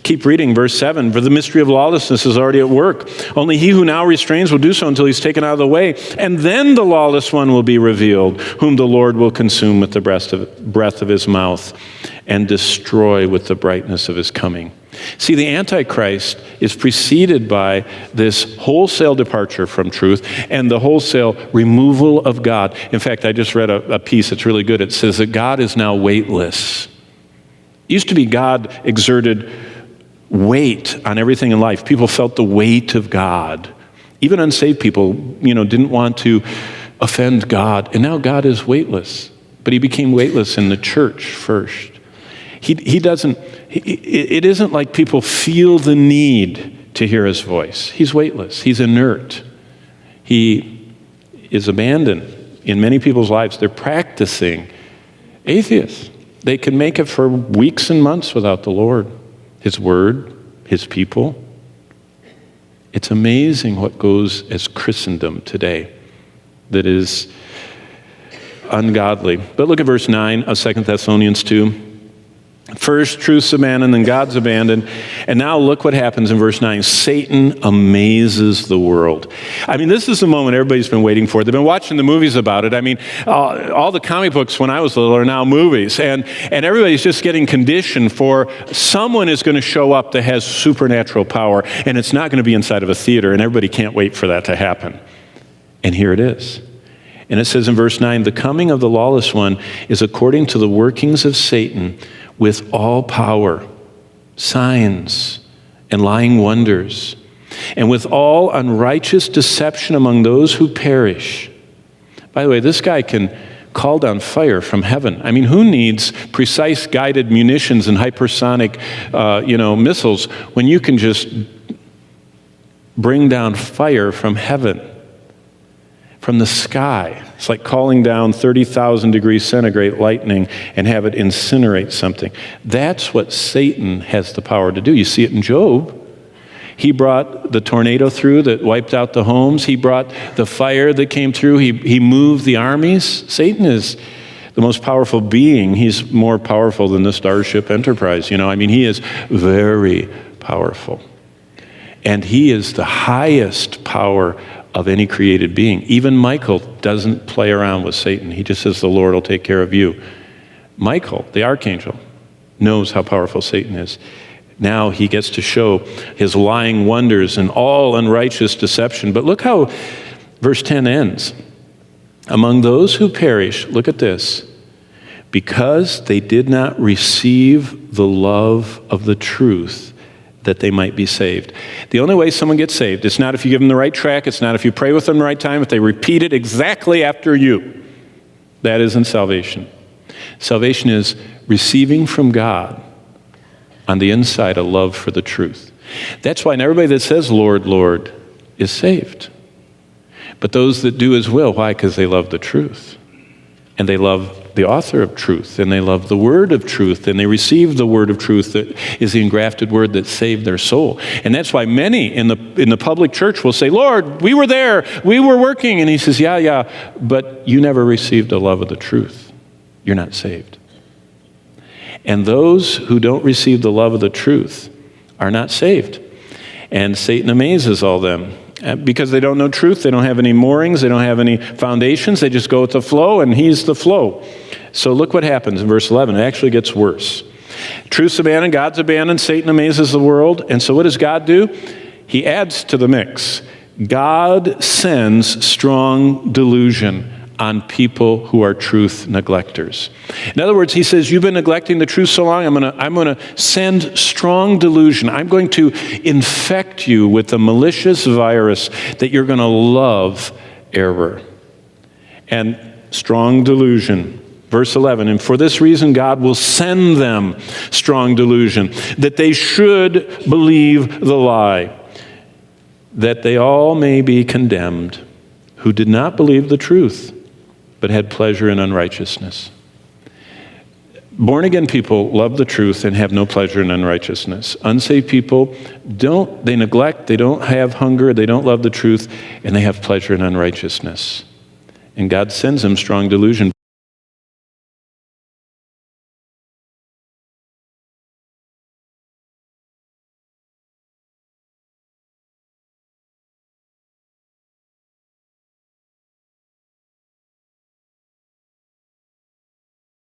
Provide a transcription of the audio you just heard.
Keep reading, verse 7. For the mystery of lawlessness is already at work. Only he who now restrains will do so until he's taken out of the way. And then the lawless one will be revealed, whom the Lord will consume with the breath of his mouth and destroy with the brightness of his coming. See, the Antichrist is preceded by this wholesale departure from truth and the wholesale removal of God. In fact, I just read a piece that's really good. It says that God is now weightless. It used to be God exerted weight on everything in life. People felt the weight of God. Even unsaved people, didn't want to offend God. And now God is weightless. But he became weightless in the church first. It isn't like people feel the need to hear his voice. He's weightless. He's inert. He is abandoned in many people's lives. They're practicing atheists. They can make it for weeks and months without the Lord, his word, his people. It's amazing what goes as Christendom today that is ungodly. But look at verse 9 of 2 Thessalonians 2. First, truth's abandoned, then God's abandoned. And now look what happens in verse 9. Satan amazes the world. I mean, this is the moment everybody's been waiting for. They've been watching the movies about it. I mean, all the comic books when I was little are now movies. And everybody's just getting conditioned for someone is going to show up that has supernatural power. And it's not going to be inside of a theater. And everybody can't wait for that to happen. And here it is. And it says in verse 9, the coming of the lawless one is according to the workings of Satan, with all power, signs, and lying wonders, and with all unrighteous deception among those who perish. By the way, this guy can call down fire from heaven. I mean, who needs precise guided munitions and hypersonic, missiles when you can just bring down fire from heaven, from the sky? It's like calling down 30,000 degrees centigrade lightning and have it incinerate something. That's what Satan has the power to do. You see it in Job. He brought the tornado through that wiped out the homes. He brought the fire that came through. He moved the armies. Satan is the most powerful being. He's more powerful than the Starship Enterprise. He is very powerful. And he is the highest power of any created being. Even Michael doesn't play around with Satan. He just says, the Lord will take care of you. Michael, the archangel, knows how powerful Satan is. Now he gets to show his lying wonders and all unrighteous deception. But look how verse 10 ends. Among those who perish, look at this, because they did not receive the love of the truth, that they might be saved. The only way someone gets saved, it's not if you give them the right track, it's not if you pray with them the right time, if they repeat it exactly after you. That isn't salvation. Salvation is receiving from God on the inside a love for the truth. That's why not everybody that says, Lord, Lord, is saved. But those that do his will, why? Because they love the truth. And they love the author of truth, and they love the word of truth, and they receive the word of truth that is the engrafted word that saved their soul. And that's why many in the public church will say, Lord, we were there, we were working. And he says, yeah, but you never received the love of the truth. You're not saved. And those who don't receive the love of the truth are not saved. And Satan amazes all them. Because they don't know truth, they don't have any moorings, they don't have any foundations, they just go with the flow, and he's the flow. So look what happens in verse 11. It actually gets worse. Truth's abandoned, God's abandoned, Satan amazes the world. And so what does God do? He adds to the mix. God sends strong delusion on people who are truth neglectors. In other words, he says, you've been neglecting the truth so long, I'm going to send strong delusion. I'm going to infect you with a malicious virus that you're going to love error. And strong delusion. Verse 11, and for this reason God will send them strong delusion, that they should believe the lie, that they all may be condemned, who did not believe the truth, but had pleasure in unrighteousness. Born-again people love the truth and have no pleasure in unrighteousness. Unsaved people they neglect, they don't have hunger, they don't love the truth, and they have pleasure in unrighteousness. And God sends them strong delusion.